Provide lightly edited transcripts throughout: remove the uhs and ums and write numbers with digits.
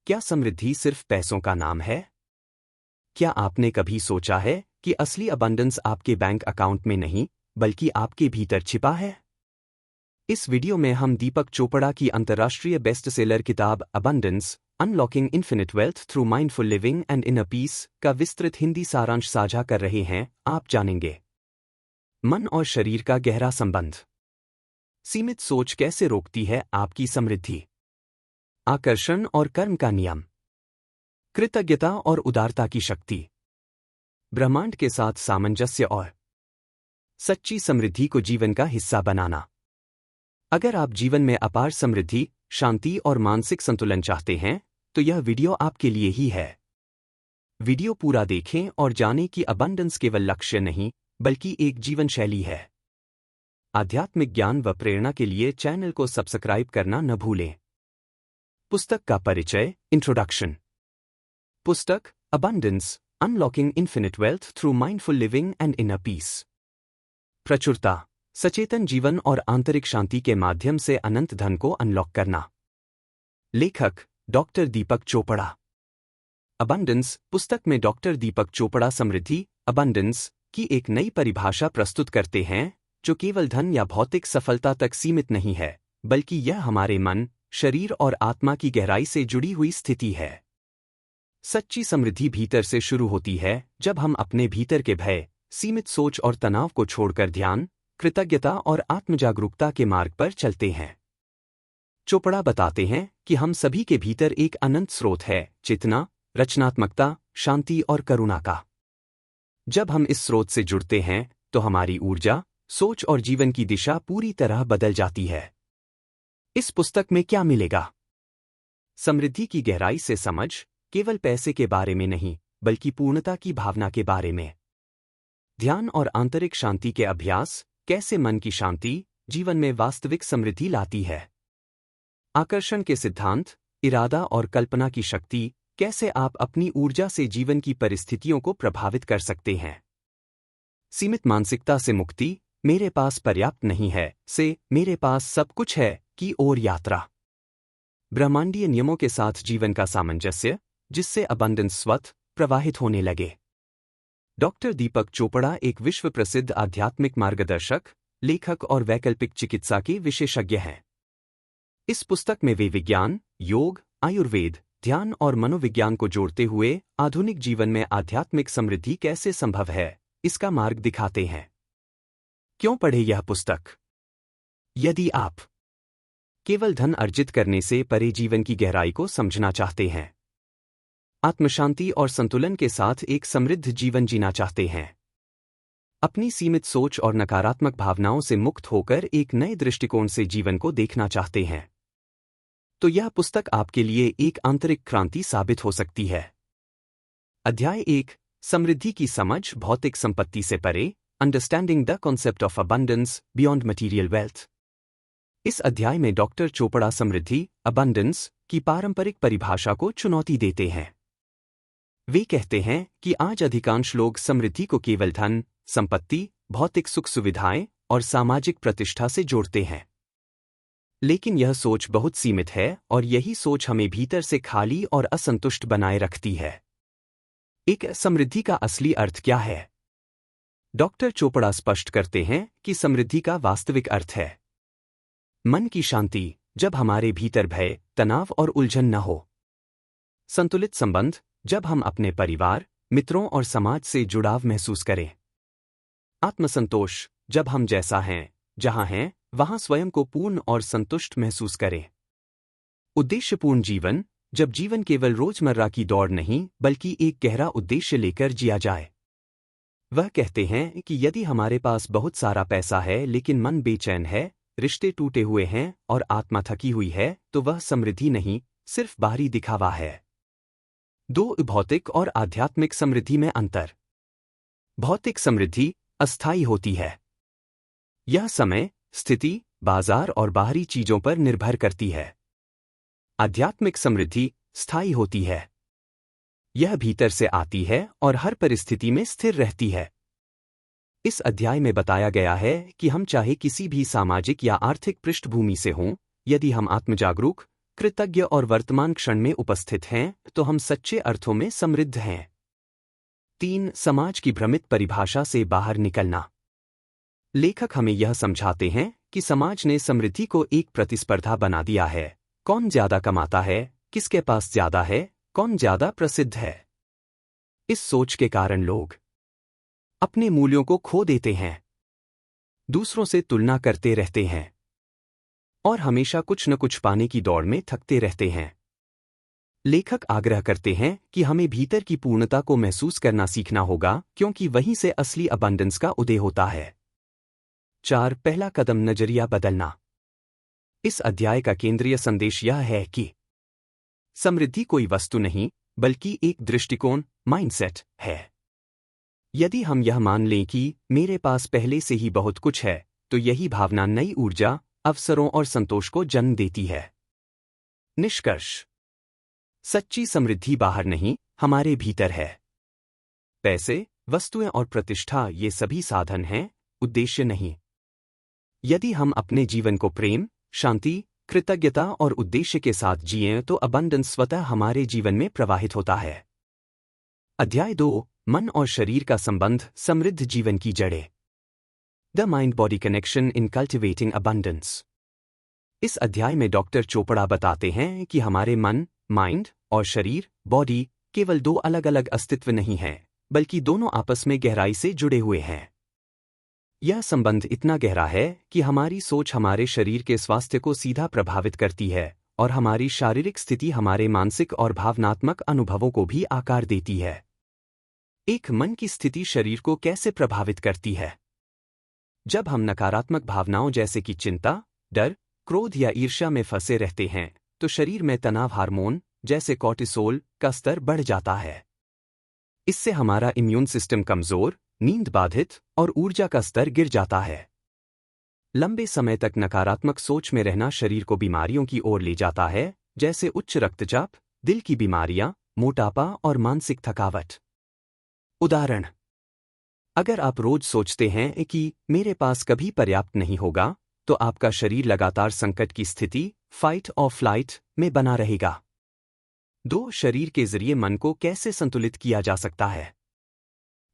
क्या समृद्धि सिर्फ पैसों का नाम है? क्या आपने कभी सोचा है कि असली अबंडेंस आपके बैंक अकाउंट में नहीं, बल्कि आपके भीतर छिपा है? इस वीडियो में हम दीपक चोपड़ा की अंतर्राष्ट्रीय बेस्टसेलर किताब abundance unlocking infinite wealth through mindful living and inner peace का विस्तृत हिंदी सारांश साझा कर रहे हैं। आप जानेंगे मन और शरीर का गहरा संबंध, सीमित सोच कैसे रोकती है आपकी समृद्धि, आकर्षण और कर्म का नियम, कृतज्ञता और उदारता की शक्ति, ब्रह्मांड के साथ सामंजस्य और सच्ची समृद्धि को जीवन का हिस्सा बनाना। अगर आप जीवन में अपार समृद्धि, शांति और मानसिक संतुलन चाहते हैं, तो यह वीडियो आपके लिए ही है। वीडियो पूरा देखें और जानें कि अबंडेंस केवल लक्ष्य नहीं, बल्कि एक जीवन शैली है। आध्यात्मिक ज्ञान व प्रेरणा के लिए चैनल को सब्सक्राइब करना न भूलें। पुस्तक का परिचय, इंट्रोडक्शन। पुस्तक abundance unlocking infinite wealth through mindful living and inner peace. प्रचुरता, सचेतन जीवन और आंतरिक शांति के माध्यम से अनंत धन को अनलॉक करना। लेखक डॉक्टर दीपक चोपड़ा। अबंडेंस पुस्तक में डॉक्टर दीपक चोपड़ा समृद्धि, अबंडेंस की एक नई परिभाषा प्रस्तुत करते हैं, जो केवल धन या भौतिक सफलता तक सीमित नहीं है, बल्कि यह हमारे मन, शरीर और आत्मा की गहराई से जुड़ी हुई स्थिति है। सच्ची समृद्धि भीतर से शुरू होती है, जब हम अपने भीतर के भय, सीमित सोच और तनाव को छोड़कर ध्यान, कृतज्ञता और आत्मजागरूकता के मार्ग पर चलते हैं। चोपड़ा बताते हैं कि हम सभी के भीतर एक अनंत स्रोत है, चेतना, रचनात्मकता, शांति और करुणा का। जब हम इस स्रोत से जुड़ते हैं, तो हमारी ऊर्जा, सोच और जीवन की दिशा पूरी तरह बदल जाती है। इस पुस्तक में क्या मिलेगा? समृद्धि की गहराई से समझ, केवल पैसे के बारे में नहीं, बल्कि पूर्णता की भावना के बारे में। ध्यान और आंतरिक शांति के अभ्यास, कैसे मन की शांति जीवन में वास्तविक समृद्धि लाती है। आकर्षण के सिद्धांत, इरादा और कल्पना की शक्ति, कैसे आप अपनी ऊर्जा से जीवन की परिस्थितियों को प्रभावित कर सकते हैं। सीमित मानसिकता से मुक्ति, मेरे पास पर्याप्त नहीं है, से मेरे पास सब कुछ है की ओर यात्रा। ब्रह्मांडीय नियमों के साथ जीवन का सामंजस्य, जिससे अबंडेंस स्वतः प्रवाहित होने लगे। डॉक्टर दीपक चोपड़ा एक विश्व प्रसिद्ध आध्यात्मिक मार्गदर्शक, लेखक और वैकल्पिक चिकित्सा के विशेषज्ञ हैं। इस पुस्तक में वे विज्ञान, योग, आयुर्वेद, ध्यान और मनोविज्ञान को जोड़ते हुए आधुनिक जीवन में आध्यात्मिक समृद्धि कैसे संभव है, इसका मार्ग दिखाते हैं। क्यों पढ़े यह पुस्तक? यदि आप केवल धन अर्जित करने से परे जीवन की गहराई को समझना चाहते हैं, आत्मशांति और संतुलन के साथ एक समृद्ध जीवन जीना चाहते हैं, अपनी सीमित सोच और नकारात्मक भावनाओं से मुक्त होकर एक नए दृष्टिकोण से जीवन को देखना चाहते हैं, तो यह पुस्तक आपके लिए एक आंतरिक क्रांति साबित हो सकती है। अध्याय 1, समृद्धि की समझ भौतिक संपत्ति से परे, understanding the concept of abundance beyond material wealth. इस अध्याय में डॉक्टर चोपड़ा समृद्धि, अबंडेंस की पारंपरिक परिभाषा को चुनौती देते हैं। वे कहते हैं कि आज अधिकांश लोग समृद्धि को केवल धन, संपत्ति, भौतिक सुख सुविधाएं और सामाजिक प्रतिष्ठा से जोड़ते हैं। लेकिन यह सोच बहुत सीमित है और यही सोच हमें भीतर से खाली और असंतुष्ट बनाए रखती है। एक समृद्धि का असली अर्थ क्या है? डॉक्टर चोपड़ा स्पष्ट करते हैं कि समृद्धि का वास्तविक अर्थ है मन की शांति, जब हमारे भीतर भय, तनाव और उलझन न हो। संतुलित संबंध, जब हम अपने परिवार, मित्रों और समाज से जुड़ाव महसूस करें। आत्मसंतोष, जब हम जैसा हैं, जहां हैं, वहां स्वयं को पूर्ण और संतुष्ट महसूस करें। उद्देश्यपूर्ण जीवन, जब जीवन केवल रोजमर्रा की दौड़ नहीं, बल्कि एक गहरा उद्देश्य लेकर जिया जाए। वह कहते हैं कि यदि हमारे पास बहुत सारा पैसा है लेकिन मन बेचैन है, रिश्ते टूटे हुए हैं और आत्मा थकी हुई है, तो वह समृद्धि नहीं, सिर्फ बाहरी दिखावा है। 2 भौतिक और आध्यात्मिक समृद्धि में अंतर। भौतिक समृद्धि अस्थायी होती है। यह समय, स्थिति, बाजार और बाहरी चीजों पर निर्भर करती है। आध्यात्मिक समृद्धि स्थायी होती है। यह भीतर से आती है और हर परिस्थिति में स्थिर रहती है। इस अध्याय में बताया गया है कि हम चाहे किसी भी सामाजिक या आर्थिक पृष्ठभूमि से हों, यदि हम आत्मजागरूक, कृतज्ञ और वर्तमान क्षण में उपस्थित हैं तो हम सच्चे अर्थों में समृद्ध हैं। 3. समाज की भ्रमित परिभाषा से बाहर निकलना। लेखक हमें यह समझाते हैं कि समाज ने समृद्धि को एक प्रतिस्पर्धा बना दिया है। कौन ज्यादा कमाता है, किसके पास ज्यादा है, कौन ज्यादा प्रसिद्ध है। इस सोच के कारण लोग अपने मूल्यों को खो देते हैं, दूसरों से तुलना करते रहते हैं और हमेशा कुछ न कुछ पाने की दौड़ में थकते रहते हैं। लेखक आग्रह करते हैं कि हमें भीतर की पूर्णता को महसूस करना सीखना होगा, क्योंकि वहीं से असली अबंडेंस का उदय होता है। 4. पहला कदम नजरिया बदलना। इस अध्याय का केंद्रीय संदेश यह है कि समृद्धि कोई वस्तु नहीं बल्कि एक दृष्टिकोण, माइंडसेट है। यदि हम यह मान लें कि मेरे पास पहले से ही बहुत कुछ है, तो यही भावना नई ऊर्जा, अवसरों और संतोष को जन्म देती है। निष्कर्ष: सच्ची समृद्धि बाहर नहीं, हमारे भीतर है। पैसे, वस्तुएं और प्रतिष्ठा ये सभी साधन हैं, उद्देश्य नहीं। यदि हम अपने जीवन को प्रेम, शांति, कृतज्ञता और उद्देश्य के साथ जिएं तो अबंडेंस स्वतः हमारे जीवन में प्रवाहित होता है। अध्याय 2: मन और शरीर का संबंध, समृद्ध जीवन की जड़ें। The mind body connection in cultivating abundance. इस अध्याय में डॉक्टर चोपड़ा बताते हैं कि हमारे मन, माइंड और शरीर, बॉडी, केवल दो अलग अलग अस्तित्व नहीं हैं, बल्कि दोनों आपस में गहराई से जुड़े हुए हैं। यह संबंध इतना गहरा है कि हमारी सोच हमारे शरीर के स्वास्थ्य को सीधा प्रभावित करती है और हमारी शारीरिक स्थिति हमारे मानसिक और भावनात्मक अनुभवों को भी आकार देती है। एक मन की स्थिति शरीर को कैसे प्रभावित करती है? जब हम नकारात्मक भावनाओं जैसे कि चिंता, डर, क्रोध या ईर्ष्या में फंसे रहते हैं, तो शरीर में तनाव हार्मोन जैसे कॉर्टिसोल का स्तर बढ़ जाता है। इससे हमारा इम्यून सिस्टम कमजोर, नींद बाधित और ऊर्जा का स्तर गिर जाता है। लंबे समय तक नकारात्मक सोच में रहना शरीर को बीमारियों की ओर ले जाता है, जैसे उच्च रक्तचाप, दिल की बीमारियां, मोटापा और मानसिक थकावट। उदाहरण: अगर आप रोज सोचते हैं कि मेरे पास कभी पर्याप्त नहीं होगा, तो आपका शरीर लगातार संकट की स्थिति, फाइट और फ्लाइट, में बना रहेगा। 2. शरीर के जरिए मन को कैसे संतुलित किया जा सकता है?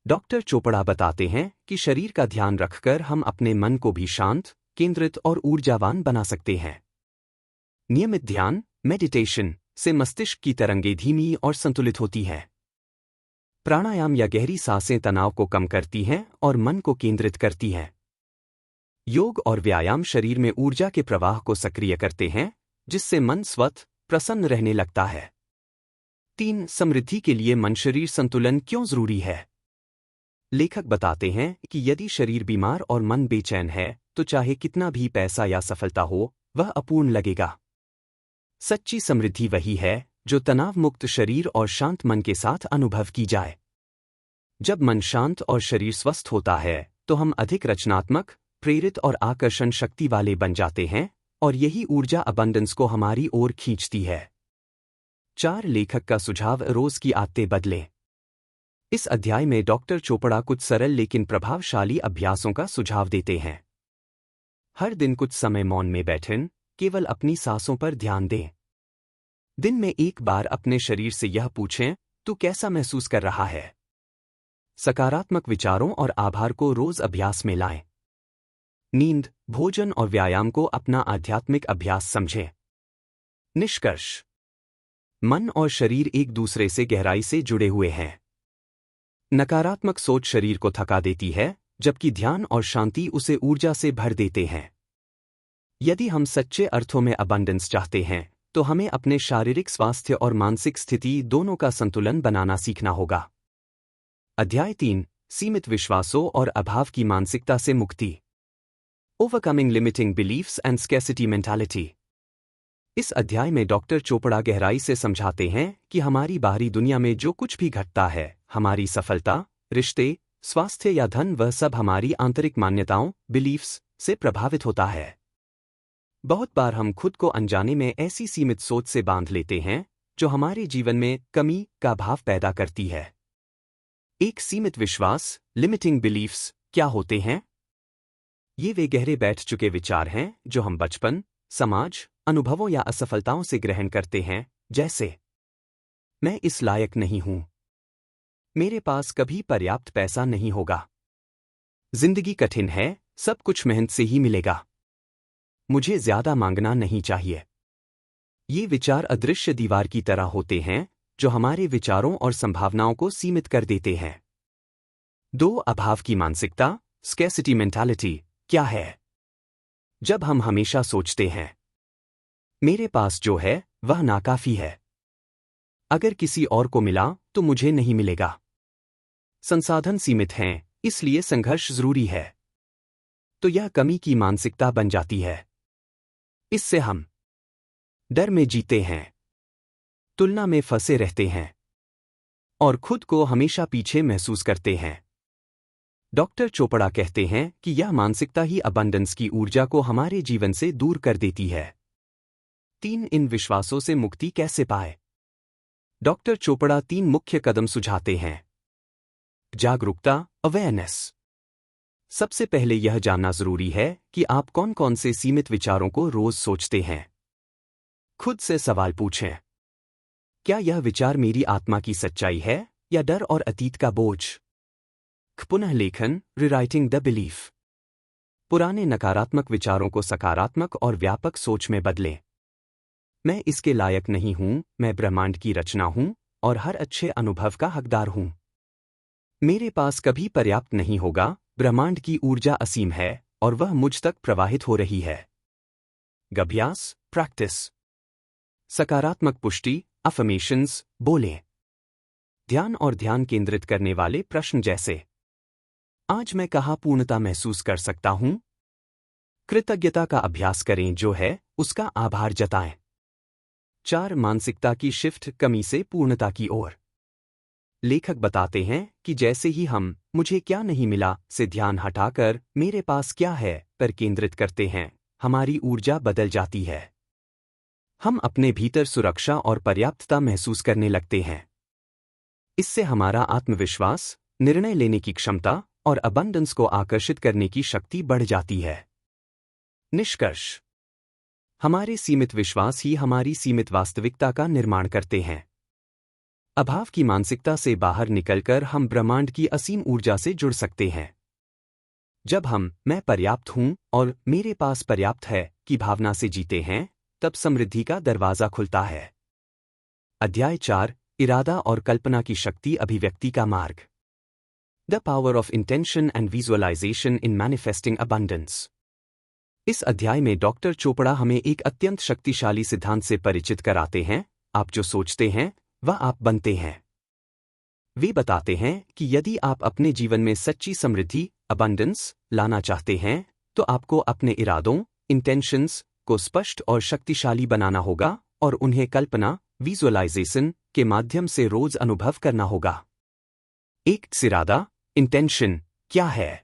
डॉक्टर चोपड़ा बताते हैं कि शरीर का ध्यान रखकर हम अपने मन को भी शांत, केंद्रित और ऊर्जावान बना सकते हैं। नियमित ध्यान, मेडिटेशन, से मस्तिष्क की तरंगें धीमी और संतुलित होती हैं। प्राणायाम या गहरी सांसें तनाव को कम करती हैं और मन को केंद्रित करती हैं। योग और व्यायाम शरीर में ऊर्जा के प्रवाह को सक्रिय करते हैं, जिससे मन स्वस्थ, प्रसन्न रहने लगता है। 3. समृद्धि के लिए मन शरीर संतुलन क्यों जरूरी है? लेखक बताते हैं कि यदि शरीर बीमार और मन बेचैन है, तो चाहे कितना भी पैसा या सफलता हो, वह अपूर्ण लगेगा। सच्ची समृद्धि वही है जो तनाव मुक्त शरीर और शांत मन के साथ अनुभव की जाए। जब मन शांत और शरीर स्वस्थ होता है, तो हम अधिक रचनात्मक, प्रेरित और आकर्षण शक्ति वाले बन जाते हैं, और यही ऊर्जा अबंडेंस को हमारी ओर खींचती है। 4. लेखक का सुझाव: रोज की आदतें बदलें। इस अध्याय में डॉक्टर चोपड़ा कुछ सरल लेकिन प्रभावशाली अभ्यासों का सुझाव देते हैं। हर दिन कुछ समय मौन में बैठें, केवल अपनी सांसों पर ध्यान दें। दिन में एक बार अपने शरीर से यह पूछें, तू कैसा महसूस कर रहा है? सकारात्मक विचारों और आभार को रोज अभ्यास में लाएं। नींद, भोजन और व्यायाम को अपना आध्यात्मिक अभ्यास समझें। निष्कर्ष: मन और शरीर एक दूसरे से गहराई से जुड़े हुए हैं। नकारात्मक सोच शरीर को थका देती है, जबकि ध्यान और शांति उसे ऊर्जा से भर देते हैं। यदि हम सच्चे अर्थों में अबंडेंस चाहते हैं, तो हमें अपने शारीरिक स्वास्थ्य और मानसिक स्थिति दोनों का संतुलन बनाना सीखना होगा। अध्याय 3: सीमित विश्वासों और अभाव की मानसिकता से मुक्ति। Overcoming limiting beliefs and scarcity mentality. इस अध्याय में डॉक्टर चोपड़ा गहराई से समझाते हैं कि हमारी बाहरी दुनिया में जो कुछ भी घटता है, हमारी सफलता, रिश्ते, स्वास्थ्य या धन, वह सब हमारी आंतरिक मान्यताओं, बिलीफ्स, से प्रभावित होता है। बहुत बार हम खुद को अनजाने में ऐसी सीमित सोच से बांध लेते हैं, जो हमारे जीवन में कमी का भाव पैदा करती है। एक सीमित विश्वास, लिमिटिंग बिलीफ्स, क्या होते हैं? ये वे गहरे बैठ चुके विचार हैं जो हम बचपन, समाज, अनुभवों या असफलताओं से ग्रहण करते हैं, जैसे मैं इस लायक नहीं हूं, मेरे पास कभी पर्याप्त पैसा नहीं होगा, जिंदगी कठिन है, सब कुछ मेहनत से ही मिलेगा, मुझे ज्यादा मांगना नहीं चाहिए। ये विचार अदृश्य दीवार की तरह होते हैं जो हमारे विचारों और संभावनाओं को सीमित कर देते हैं। 2. अभाव की मानसिकता, स्कैर्सिटी मेंटालिटी, क्या है? जब हम हमेशा सोचते हैं मेरे पास जो है वह नाकाफी है, अगर किसी और को मिला तो मुझे नहीं मिलेगा, संसाधन सीमित हैं इसलिए संघर्ष जरूरी है, तो यह कमी की मानसिकता बन जाती है। इससे हम डर में जीते हैं, तुलना में फंसे रहते हैं और खुद को हमेशा पीछे महसूस करते हैं। डॉक्टर चोपड़ा कहते हैं कि यह मानसिकता ही अबंडेंस की ऊर्जा को हमारे जीवन से दूर कर देती है। 3. इन विश्वासों से मुक्ति कैसे पाए? डॉक्टर चोपड़ा 3 मुख्य कदम सुझाते हैं। जागरूकता, अवेयरनेस। सबसे पहले यह जानना जरूरी है कि आप कौन कौन से सीमित विचारों को रोज सोचते हैं। खुद से सवाल पूछें, क्या यह विचार मेरी आत्मा की सच्चाई है या डर और अतीत का बोझ? पुनः लेखन, रिराइटिंग द बिलीफ। पुराने नकारात्मक विचारों को सकारात्मक और व्यापक सोच में बदलें। मैं इसके लायक नहीं हूं, मैं ब्रह्मांड की रचना हूं और हर अच्छे अनुभव का हकदार हूं। मेरे पास कभी पर्याप्त नहीं होगा, ब्रह्मांड की ऊर्जा असीम है और वह मुझ तक प्रवाहित हो रही है। अभ्यास, प्रैक्टिस। सकारात्मक पुष्टि, अफर्मेशंस, बोलें। ध्यान और ध्यान केंद्रित करने वाले प्रश्न जैसे आज मैं कहाँ पूर्णता महसूस कर सकता हूं? कृतज्ञता का अभ्यास करें, जो है उसका आभार जताएं। 4. मानसिकता की शिफ्ट, कमी से पूर्णता की ओर। लेखक बताते हैं कि जैसे ही हम मुझे क्या नहीं मिला से ध्यान हटाकर मेरे पास क्या है पर केंद्रित करते हैं, हमारी ऊर्जा बदल जाती है। हम अपने भीतर सुरक्षा और पर्याप्तता महसूस करने लगते हैं। इससे हमारा आत्मविश्वास, निर्णय लेने की क्षमता और अबंडेंस को आकर्षित करने की शक्ति बढ़ जाती है। निष्कर्ष, हमारे सीमित विश्वास ही हमारी सीमित वास्तविकता का निर्माण करते हैं। अभाव की मानसिकता से बाहर निकलकर हम ब्रह्मांड की असीम ऊर्जा से जुड़ सकते हैं। जब हम मैं पर्याप्त हूं और मेरे पास पर्याप्त है की भावना से जीते हैं, तब समृद्धि का दरवाजा खुलता है। अध्याय 4, इरादा और कल्पना की शक्ति, अभिव्यक्ति का मार्ग। The power of intention and visualisation in manifesting abundance. इस अध्याय में डॉक्टर चोपड़ा हमें एक अत्यंत शक्तिशाली सिद्धांत से परिचित कराते हैं, आप जो सोचते हैं वह आप बनते हैं। वे बताते हैं कि यदि आप अपने जीवन में सच्ची समृद्धि, अबंडेंस, लाना चाहते हैं, तो आपको अपने इरादों, इंटेंशंस को स्पष्ट और शक्तिशाली बनाना होगा और उन्हें कल्पना, विजुअलाइजेशन के माध्यम से रोज अनुभव करना होगा। एक इरादा, इंटेंशन, क्या है?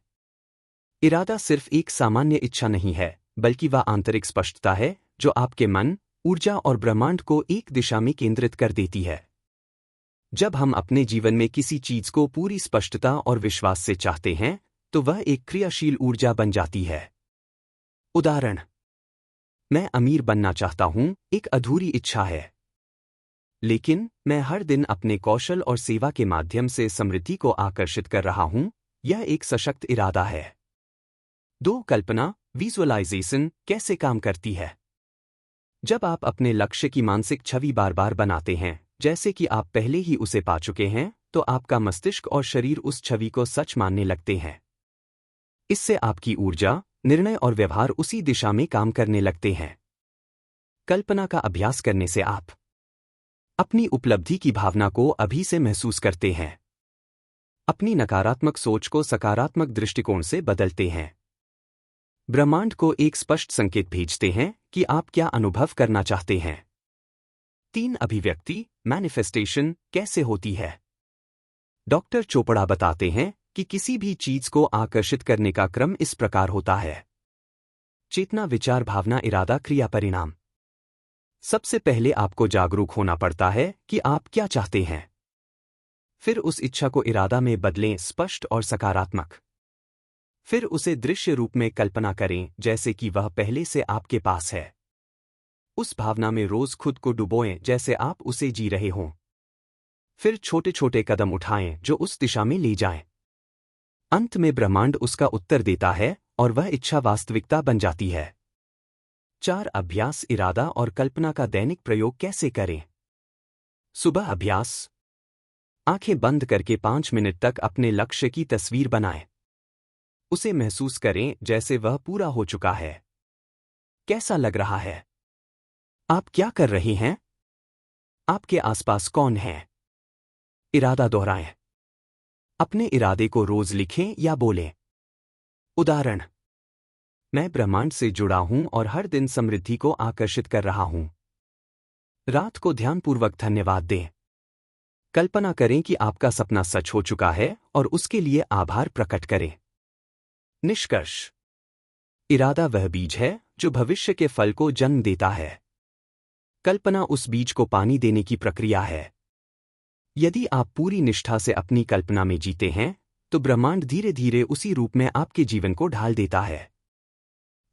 इरादा सिर्फ एक सामान्य इच्छा नहीं है, बल्कि वह आंतरिक स्पष्टता है जो आपके मन, ऊर्जा और ब्रह्मांड को एक दिशा में केंद्रित कर देती है। जब हम अपने जीवन में किसी चीज को पूरी स्पष्टता और विश्वास से चाहते हैं, तो वह एक क्रियाशील ऊर्जा बन जाती है। उदाहरण, मैं अमीर बनना चाहता हूं, एक अधूरी इच्छा है। लेकिन मैं हर दिन अपने कौशल और सेवा के माध्यम से समृद्धि को आकर्षित कर रहा हूं, यह एक सशक्त इरादा है। 2. कल्पना, विजुअलाइजेशन, कैसे काम करती है? जब आप अपने लक्ष्य की मानसिक छवि बार बार बनाते हैं, जैसे कि आप पहले ही उसे पा चुके हैं, तो आपका मस्तिष्क और शरीर उस छवि को सच मानने लगते हैं। इससे आपकी ऊर्जा, निर्णय और व्यवहार उसी दिशा में काम करने लगते हैं। कल्पना का अभ्यास करने से आप अपनी उपलब्धि की भावना को अभी से महसूस करते हैं, अपनी नकारात्मक सोच को सकारात्मक दृष्टिकोण से बदलते हैं, ब्रह्मांड को एक स्पष्ट संकेत भेजते हैं कि आप क्या अनुभव करना चाहते हैं। 3. अभिव्यक्ति, मैनिफेस्टेशन, कैसे होती है? डॉक्टर चोपड़ा बताते हैं कि किसी भी चीज को आकर्षित करने का क्रम इस प्रकार होता है: चेतना, विचार, भावना, इरादा, क्रिया, परिणाम। सबसे पहले आपको जागरूक होना पड़ता है कि आप क्या चाहते हैं। फिर उस इच्छा को इरादा में बदलें, स्पष्ट और सकारात्मक। फिर उसे दृश्य रूप में कल्पना करें, जैसे कि वह पहले से आपके पास है। उस भावना में रोज खुद को डुबोएं जैसे आप उसे जी रहे हों। फिर छोटे छोटे कदम उठाएं जो उस दिशा में ले जाएं। अंत में ब्रह्मांड उसका उत्तर देता है और वह इच्छा वास्तविकता बन जाती है। 4 अभ्यास इरादा और कल्पना का दैनिक प्रयोग कैसे करें। सुबह अभ्यास। आंखें बंद करके 5 मिनट तक अपने लक्ष्य की तस्वीर बनाएं। उसे महसूस करें जैसे वह पूरा हो चुका है। कैसा लग रहा है? आप क्या कर रहे हैं? आपके आसपास कौन है? इरादा दोहराएं। अपने इरादे को रोज लिखें या बोलें। उदाहरण, मैं ब्रह्मांड से जुड़ा हूं और हर दिन समृद्धि को आकर्षित कर रहा हूं। रात को ध्यानपूर्वक धन्यवाद दें। कल्पना करें कि आपका सपना सच हो चुका है और उसके लिए आभार प्रकट करें। निष्कर्ष। इरादा वह बीज है जो भविष्य के फल को जन्म देता है। कल्पना उस बीज को पानी देने की प्रक्रिया है। यदि आप पूरी निष्ठा से अपनी कल्पना में जीते हैं, तो ब्रह्मांड धीरे धीरे उसी रूप में आपके जीवन को ढाल देता है।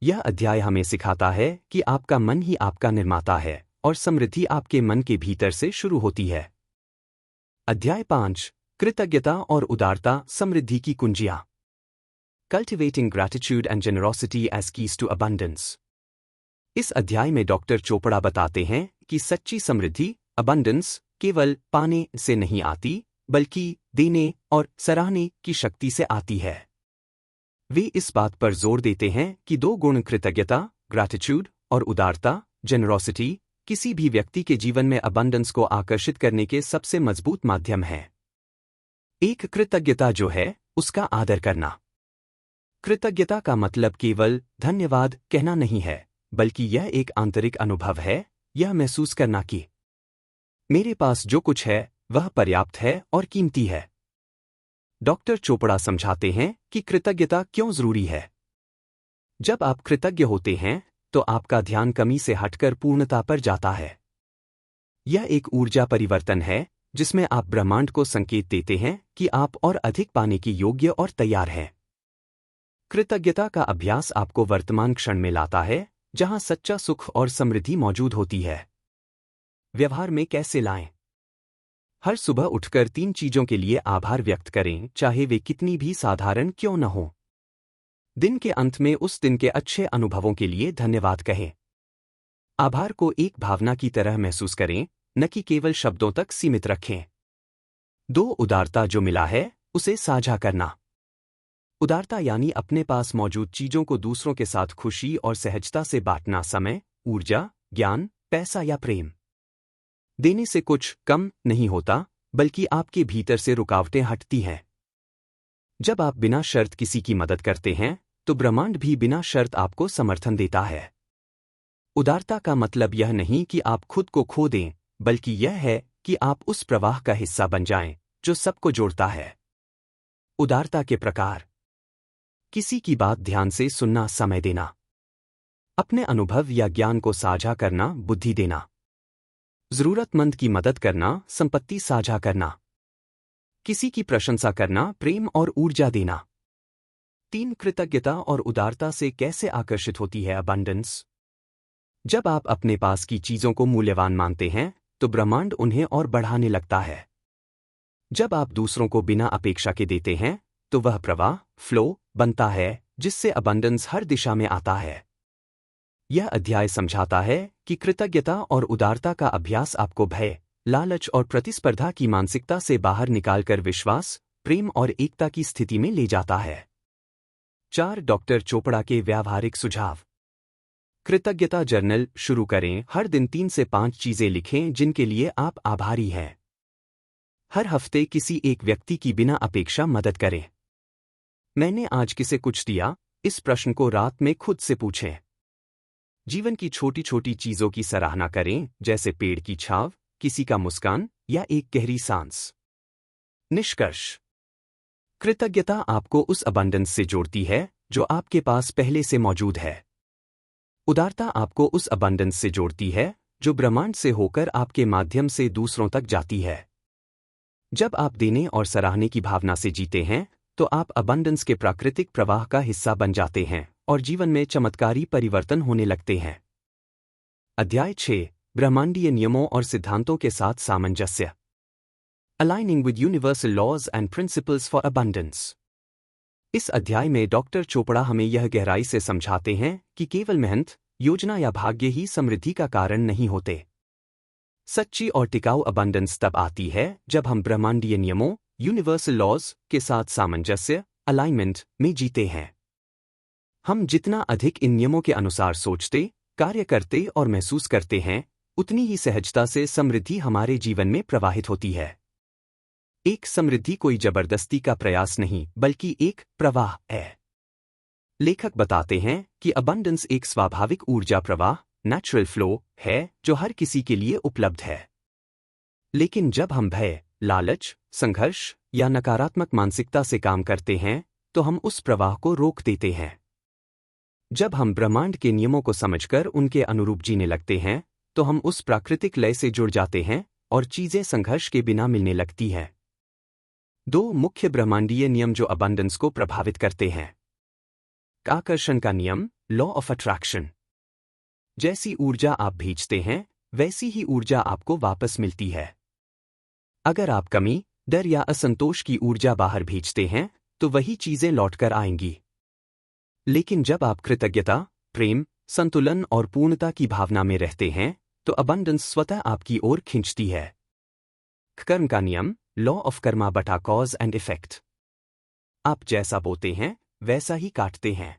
यह अध्याय हमें सिखाता है कि आपका मन ही आपका निर्माता है और समृद्धि आपके मन के भीतर से शुरू होती है। अध्याय 5, कृतज्ञता और उदारता समृद्धि की कुंजियां। Cultivating gratitude and generosity as keys to abundance. इस अध्याय में डॉक्टर चोपड़ा बताते हैं कि सच्ची समृद्धि, अबंडेंस, केवल पाने से नहीं आती, बल्कि देने और सराहने की शक्ति से आती है। वे इस बात पर जोर देते हैं कि 2 गुण कृतज्ञता, ग्रैटिट्यूड, और उदारता, जेनरोसिटी, किसी भी व्यक्ति के जीवन में अबंडेंस को आकर्षित करने के सबसे मजबूत माध्यम हैं। एक, कृतज्ञता जो है उसका आदर करना। कृतज्ञता का मतलब केवल धन्यवाद कहना नहीं है, बल्कि यह एक आंतरिक अनुभव है, यह महसूस करना कि मेरे पास जो कुछ है वह पर्याप्त है और कीमती है। डॉक्टर चोपड़ा समझाते हैं कि कृतज्ञता क्यों जरूरी है। जब आप कृतज्ञ होते हैं तो आपका ध्यान कमी से हटकर पूर्णता पर जाता है। यह एक ऊर्जा परिवर्तन है जिसमें आप ब्रह्मांड को संकेत देते हैं कि आप और अधिक पाने की योग्य और तैयार हैं। कृतज्ञता का अभ्यास आपको वर्तमान क्षण में लाता है, जहां सच्चा सुख और समृद्धि मौजूद होती है। व्यवहार में कैसे लाएं? हर सुबह उठकर 3 चीजों के लिए आभार व्यक्त करें, चाहे वे कितनी भी साधारण क्यों न हो। दिन के अंत में उस दिन के अच्छे अनुभवों के लिए धन्यवाद कहें। आभार को एक भावना की तरह महसूस करें, न कि केवल शब्दों तक सीमित रखें। 2, उदारता जो मिला है उसे साझा करना। उदारता यानी अपने पास मौजूद चीजों को दूसरों के साथ खुशी और सहजता से बांटना। समय, ऊर्जा, ज्ञान, पैसा या प्रेम। देने से कुछ कम नहीं होता, बल्कि आपके भीतर से रुकावटें हटती हैं। जब आप बिना शर्त किसी की मदद करते हैं, तो ब्रह्मांड भी बिना शर्त आपको समर्थन देता है। उदारता का मतलब यह नहीं कि आप खुद को खो दें, बल्कि यह है कि आप उस प्रवाह का हिस्सा बन जाएं, जो सबको जोड़ता है। उदारता के प्रकार। किसी की बात ध्यान से सुनना, समय देना। अपने अनुभव या ज्ञान को साझा करना, बुद्धि देना। जरूरतमंद की मदद करना, संपत्ति साझा करना। किसी की प्रशंसा करना, प्रेम और ऊर्जा देना। 3, कृतज्ञता और उदारता से कैसे आकर्षित होती है अबंडेंस। जब आप अपने पास की चीजों को मूल्यवान मानते हैं, तो ब्रह्मांड उन्हें और बढ़ाने लगता है। जब आप दूसरों को बिना अपेक्षा के देते हैं, तो वह प्रवाह, फ्लो, बनता है, जिससे अबंडेंस हर दिशा में आता है। यह अध्याय समझाता है कि कृतज्ञता और उदारता का अभ्यास आपको भय, लालच और प्रतिस्पर्धा की मानसिकता से बाहर निकालकर विश्वास, प्रेम और एकता की स्थिति में ले जाता है। 4, डॉक्टर चोपड़ा के व्यावहारिक सुझाव। कृतज्ञता जर्नल शुरू करें। हर दिन 3 से 5 चीजें लिखें जिनके लिए आप आभारी हैं। हर हफ्ते किसी एक व्यक्ति की बिना अपेक्षा मदद करें। मैंने आज किसे कुछ दिया? इस प्रश्न को रात में खुद से पूछें। जीवन की छोटी छोटी चीजों की सराहना करें, जैसे पेड़ की छांव, किसी का मुस्कान या एक गहरी सांस। निष्कर्ष। कृतज्ञता आपको उस अबंडेंस से जोड़ती है जो आपके पास पहले से मौजूद है। उदारता आपको उस अबंडेंस से जोड़ती है जो ब्रह्मांड से होकर आपके माध्यम से दूसरों तक जाती है। जब आप देने और सराहने की भावना से जीते हैं, तो आप अबंडेंस के प्राकृतिक प्रवाह का हिस्सा बन जाते हैं और जीवन में चमत्कारी परिवर्तन होने लगते हैं। अध्याय 6 ब्रह्मांडीय नियमों और सिद्धांतों के साथ सामंजस्य। Aligning with universal laws and principles for abundance. इस अध्याय में डॉक्टर चोपड़ा हमें यह गहराई से समझाते हैं कि केवल मेहनत, योजना या भाग्य ही समृद्धि का कारण नहीं होते। सच्ची और टिकाऊ अबंडेंस तब आती है जब हम ब्रह्मांडीय नियमों, यूनिवर्सल लॉज के साथ सामंजस्य, अलाइनमेंट में जीते हैं। हम जितना अधिक इन नियमों के अनुसार सोचते, कार्य करते और महसूस करते हैं, उतनी ही सहजता से समृद्धि हमारे जीवन में प्रवाहित होती है। एक समृद्धि कोई जबरदस्ती का प्रयास नहीं बल्कि एक प्रवाह है। लेखक बताते हैं कि अबंडेंस एक स्वाभाविक ऊर्जा प्रवाह, नेचुरल फ्लो है जो हर किसी के लिए उपलब्ध है। लेकिन जब हम भय, लालच, संघर्ष या नकारात्मक मानसिकता से काम करते हैं तो हम उस प्रवाह को रोक देते हैं। जब हम ब्रह्मांड के नियमों को समझकर उनके अनुरूप जीने लगते हैं तो हम उस प्राकृतिक लय से जुड़ जाते हैं और चीजें संघर्ष के बिना मिलने लगती हैं। दो मुख्य ब्रह्मांडीय नियम जो अबंडेंस को प्रभावित करते हैं। आकर्षण का नियम, लॉ ऑफ अट्रैक्शन। जैसी ऊर्जा आप भेजते हैं वैसी ही ऊर्जा आपको वापस मिलती है। अगर आप कमी, डर या असंतोष की ऊर्जा बाहर भेजते हैं तो वही चीजें लौटकर आएंगी। लेकिन जब आप कृतज्ञता, प्रेम, संतुलन और पूर्णता की भावना में रहते हैं तो अबंडेंस स्वतः आपकी ओर खींचती है। कर्म का नियम, लॉ ऑफ कर्मा बटा कॉज एंड इफेक्ट। आप जैसा बोते हैं वैसा ही काटते हैं।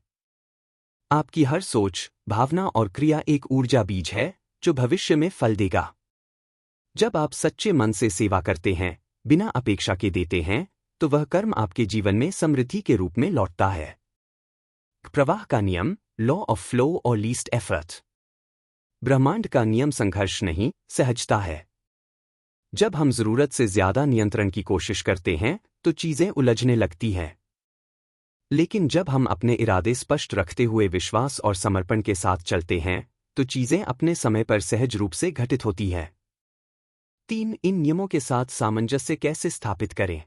आपकी हर सोच, भावना और क्रिया एक ऊर्जा बीज है जो भविष्य में फल देगा। जब आप सच्चे मन से सेवा करते हैं, बिना अपेक्षा के देते हैं, तो वह कर्म आपके जीवन में समृद्धि के रूप में लौटता है। प्रवाह का नियम, लॉ ऑफ फ्लो और लीस्ट एफर्ट। ब्रह्मांड का नियम संघर्ष नहीं, सहजता है। जब हम जरूरत से ज्यादा नियंत्रण की कोशिश करते हैं तो चीजें उलझने लगती हैं। लेकिन जब हम अपने इरादे स्पष्ट रखते हुए विश्वास और समर्पण के साथ चलते हैं तो चीजें अपने समय पर सहज रूप से घटित होती हैं। 3 इन नियमों के साथ सामंजस्य कैसे स्थापित करें।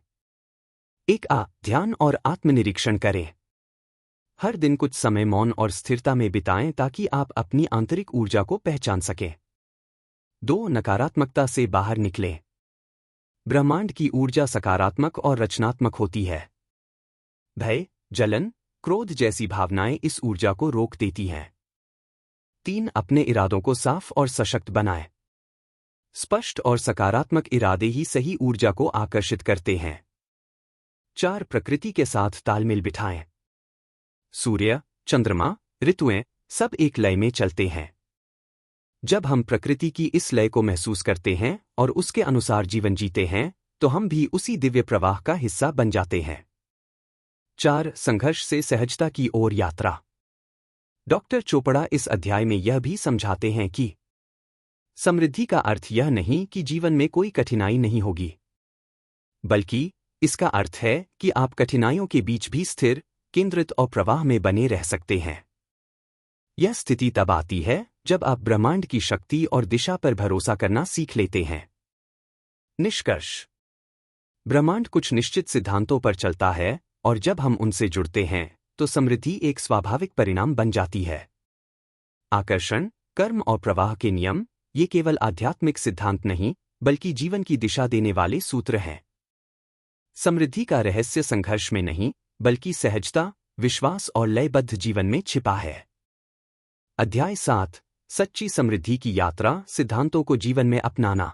1 ध्यान और आत्मनिरीक्षण करें। हर दिन कुछ समय मौन और स्थिरता में बिताएं ताकि आप अपनी आंतरिक ऊर्जा को पहचान सकें। 2 नकारात्मकता से बाहर निकलें। ब्रह्मांड की ऊर्जा सकारात्मक और रचनात्मक होती है। भय, जलन, क्रोध जैसी भावनाएं इस ऊर्जा को रोक देती हैं। 3 अपने इरादों को साफ और सशक्त बनाएं। स्पष्ट और सकारात्मक इरादे ही सही ऊर्जा को आकर्षित करते हैं। 4 प्रकृति के साथ तालमेल बिठाएं। सूर्य, चंद्रमा, ऋतुएं सब एक लय में चलते हैं। जब हम प्रकृति की इस लय को महसूस करते हैं और उसके अनुसार जीवन जीते हैं तो हम भी उसी दिव्य प्रवाह का हिस्सा बन जाते हैं। 4 संघर्ष से सहजता की ओर यात्रा। डॉक्टर चोपड़ा इस अध्याय में यह भी समझाते हैं कि समृद्धि का अर्थ यह नहीं कि जीवन में कोई कठिनाई नहीं होगी, बल्कि इसका अर्थ है कि आप कठिनाइयों के बीच भी स्थिर, केंद्रित और प्रवाह में बने रह सकते हैं। यह स्थिति तब आती है जब आप ब्रह्मांड की शक्ति और दिशा पर भरोसा करना सीख लेते हैं। निष्कर्ष। ब्रह्मांड कुछ निश्चित सिद्धांतों पर चलता है और जब हम उनसे जुड़ते हैं तो समृद्धि एक स्वाभाविक परिणाम बन जाती है। आकर्षण, कर्म और प्रवाह के नियम ये केवल आध्यात्मिक सिद्धांत नहीं बल्कि जीवन की दिशा देने वाले सूत्र हैं। समृद्धि का रहस्य संघर्ष में नहीं बल्कि सहजता, विश्वास और लयबद्ध जीवन में छिपा है। अध्याय 7 सच्ची समृद्धि की यात्रा, सिद्धांतों को जीवन में अपनाना।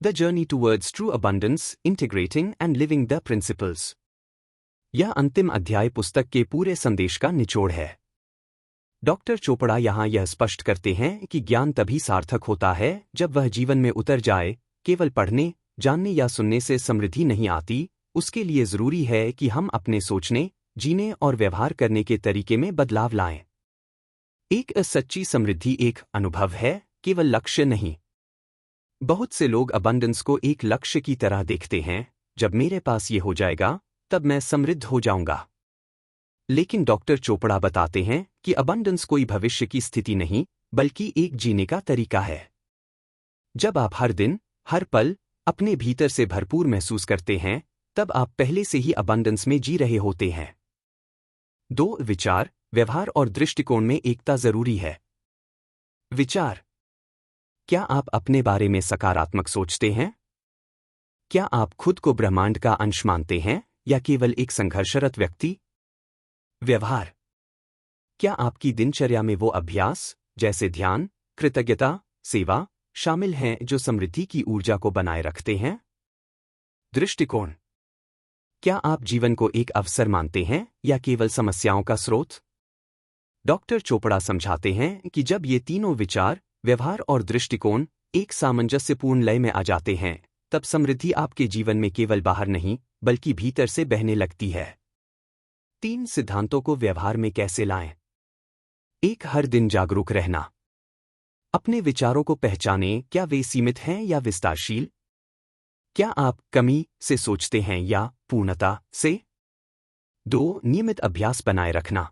The journey towards true abundance, integrating and living the principles. यह अंतिम अध्याय पुस्तक के पूरे संदेश का निचोड़ है। डॉक्टर चोपड़ा यहाँ यह स्पष्ट करते हैं कि ज्ञान तभी सार्थक होता है जब वह जीवन में उतर जाए। केवल पढ़ने, जानने या सुनने से समृद्धि नहीं आती, उसके लिए जरूरी है कि हम अपने सोचने, जीने और व्यवहार करने के तरीके में बदलाव लाएं। एक सच्ची समृद्धि एक अनुभव है, केवल लक्ष्य नहीं। बहुत से लोग अबंडेंस को एक लक्ष्य की तरह देखते हैं, जब मेरे पास ये हो जाएगा तब मैं समृद्ध हो जाऊंगा। लेकिन डॉक्टर चोपड़ा बताते हैं कि अबंडेंस कोई भविष्य की स्थिति नहीं बल्कि एक जीने का तरीका है। जब आप हर दिन, हर पल अपने भीतर से भरपूर महसूस करते हैं तब आप पहले से ही अबंडेंस में जी रहे होते हैं। 2 विचार, व्यवहार और दृष्टिकोण में एकता जरूरी है। विचार, क्या आप अपने बारे में सकारात्मक सोचते हैं? क्या आप खुद को ब्रह्मांड का अंश मानते हैं या केवल एक संघर्षरत व्यक्ति? व्यवहार। क्या आपकी दिनचर्या में वो अभ्यास, जैसे ध्यान, कृतज्ञता, सेवा, शामिल हैं जो समृद्धि की ऊर्जा को बनाए रखते हैं? दृष्टिकोण। क्या आप जीवन को एक अवसर मानते हैं या केवल समस्याओं का स्रोत? डॉक्टर चोपड़ा समझाते हैं कि जब ये तीनों विचार, व्यवहार और दृष्टिकोण एक सामंजस्यपूर्ण लय में आ जाते हैं, तब समृद्धि आपके जीवन में केवल बाहर नहीं, बल्कि भीतर से बहने लगती है। 3 सिद्धांतों को व्यवहार में कैसे लाएं? 1. हर दिन जागरूक रहना। अपने विचारों को पहचानें, क्या वे सीमित हैं या विस्तारशील? क्या आप कमी से सोचते हैं या पूर्णता से? 2. नियमित अभ्यास बनाए रखना।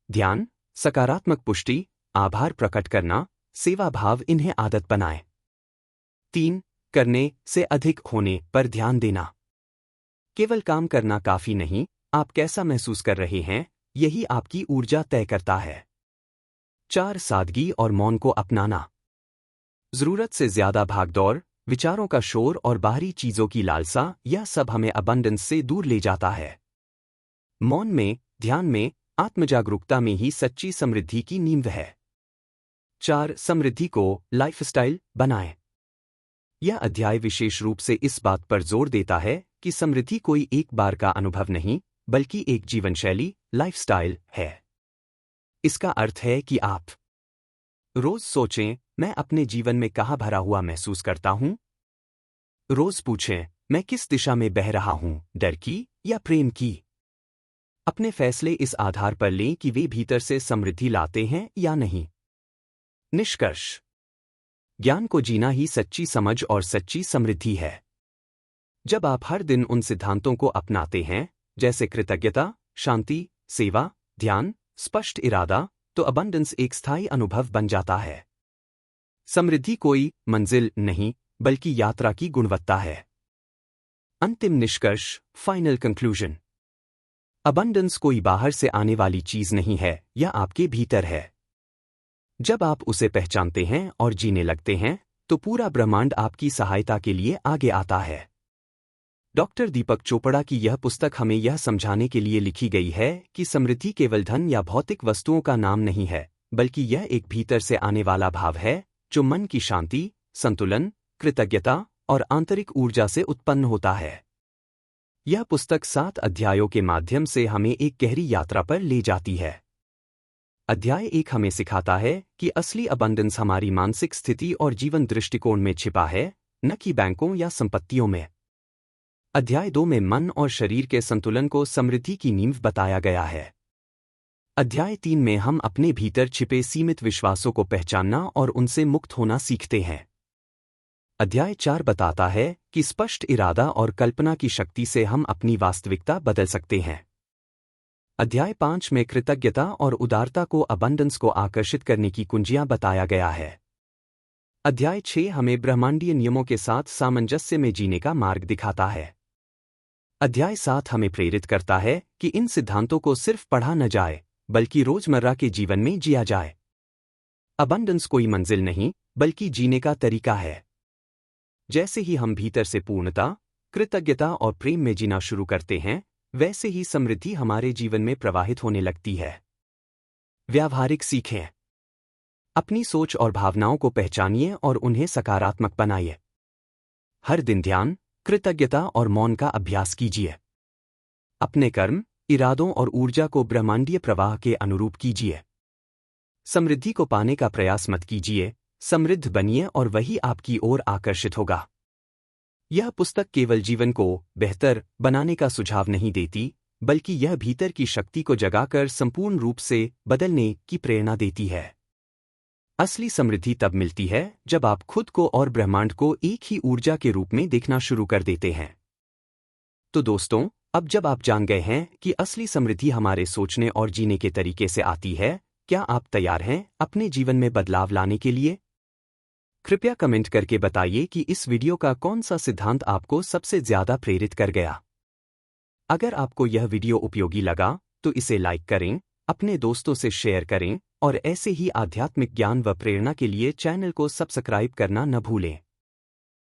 ध्यान, सकारात्मक पुष्टि, आभार प्रकट करना, सेवा भाव, इन्हें आदत बनाएं। 3. करने से अधिक होने पर ध्यान देना। केवल काम करना काफी नहीं, आप कैसा महसूस कर रहे हैं, यही आपकी ऊर्जा तय करता है। 4. सादगी और मौन को अपनाना। जरूरत से ज्यादा भागदौड़, विचारों का शोर और बाहरी चीजों की लालसा, यह सब हमें अबंडेंस से दूर ले जाता है। मौन में, ध्यान में, आत्मजागरूकता में ही सच्ची समृद्धि की नींव है। 4. समृद्धि को लाइफस्टाइल बनाएं। यह अध्याय विशेष रूप से इस बात पर जोर देता है कि समृद्धि कोई एक बार का अनुभव नहीं, बल्कि एक जीवनशैली, लाइफस्टाइल है। इसका अर्थ है कि आप रोज सोचें, मैं अपने जीवन में कहाँ भरा हुआ महसूस करता हूं? रोज पूछें, मैं किस दिशा में बह रहा हूं, डर की या प्रेम की? अपने फैसले इस आधार पर लें कि वे भीतर से समृद्धि लाते हैं या नहीं। निष्कर्ष। ज्ञान को जीना ही सच्ची समझ और सच्ची समृद्धि है। जब आप हर दिन उन सिद्धांतों को अपनाते हैं, जैसे कृतज्ञता, शांति, सेवा, ध्यान, स्पष्ट इरादा, तो अबंडेंस एक स्थायी अनुभव बन जाता है। समृद्धि कोई मंजिल नहीं, बल्कि यात्रा की गुणवत्ता है। अंतिम निष्कर्ष, फाइनल कंक्लूजन। अबंडेंस कोई बाहर से आने वाली चीज नहीं है, यह आपके भीतर है। जब आप उसे पहचानते हैं और जीने लगते हैं, तो पूरा ब्रह्मांड आपकी सहायता के लिए आगे आता है। डॉक्टर दीपक चोपड़ा की यह पुस्तक हमें यह समझाने के लिए लिखी गई है कि समृद्धि केवल धन या भौतिक वस्तुओं का नाम नहीं है, बल्कि यह एक भीतर से आने वाला भाव है, जो मन की शांति, संतुलन, कृतज्ञता और आंतरिक ऊर्जा से उत्पन्न होता है। यह पुस्तक 7 अध्यायों के माध्यम से हमें एक गहरी यात्रा पर ले जाती है। अध्याय 1 हमें सिखाता है कि असली अबंडेंस हमारी मानसिक स्थिति और जीवन दृष्टिकोण में छिपा है, न कि बैंकों या संपत्तियों में। अध्याय 2 में मन और शरीर के संतुलन को समृद्धि की नींव बताया गया है। अध्याय 3 में हम अपने भीतर छिपे सीमित विश्वासों को पहचानना और उनसे मुक्त होना सीखते हैं। अध्याय 4 बताता है कि स्पष्ट इरादा और कल्पना की शक्ति से हम अपनी वास्तविकता बदल सकते हैं। अध्याय 5 में कृतज्ञता और उदारता को अबंडेंस को आकर्षित करने की कुंजियां बताया गया है। अध्याय 6 हमें ब्रह्मांडीय नियमों के साथ सामंजस्य में जीने का मार्ग दिखाता है। अध्याय 7 हमें प्रेरित करता है कि इन सिद्धांतों को सिर्फ पढ़ा न जाए, बल्कि रोजमर्रा के जीवन में जिया जाए। अबंडेंस कोई मंजिल नहीं, बल्कि जीने का तरीका है। जैसे ही हम भीतर से पूर्णता, कृतज्ञता और प्रेम में जीना शुरू करते हैं, वैसे ही समृद्धि हमारे जीवन में प्रवाहित होने लगती है। व्यावहारिक सीखें। अपनी सोच और भावनाओं को पहचानिए और उन्हें सकारात्मक बनाइए। हर दिन ध्यान, कृतज्ञता और मौन का अभ्यास कीजिए। अपने कर्म, इरादों और ऊर्जा को ब्रह्मांडीय प्रवाह के अनुरूप कीजिए। समृद्धि को पाने का प्रयास मत कीजिए, समृद्ध बनिए और वही आपकी ओर आकर्षित होगा। यह पुस्तक केवल जीवन को बेहतर बनाने का सुझाव नहीं देती, बल्कि यह भीतर की शक्ति को जगाकर संपूर्ण रूप से बदलने की प्रेरणा देती है। असली समृद्धि तब मिलती है जब आप खुद को और ब्रह्मांड को एक ही ऊर्जा के रूप में देखना शुरू कर देते हैं। तो दोस्तों, अब जब आप जान गए हैं कि असली समृद्धि हमारे सोचने और जीने के तरीके से आती है, क्या आप तैयार हैं अपने जीवन में बदलाव लाने के लिए? कृपया कमेंट करके बताइए कि इस वीडियो का कौन सा सिद्धांत आपको सबसे ज्यादा प्रेरित कर गया। अगर आपको यह वीडियो उपयोगी लगा, तो इसे लाइक करें, अपने दोस्तों से शेयर करें और ऐसे ही आध्यात्मिक ज्ञान व प्रेरणा के लिए चैनल को सब्सक्राइब करना न भूलें।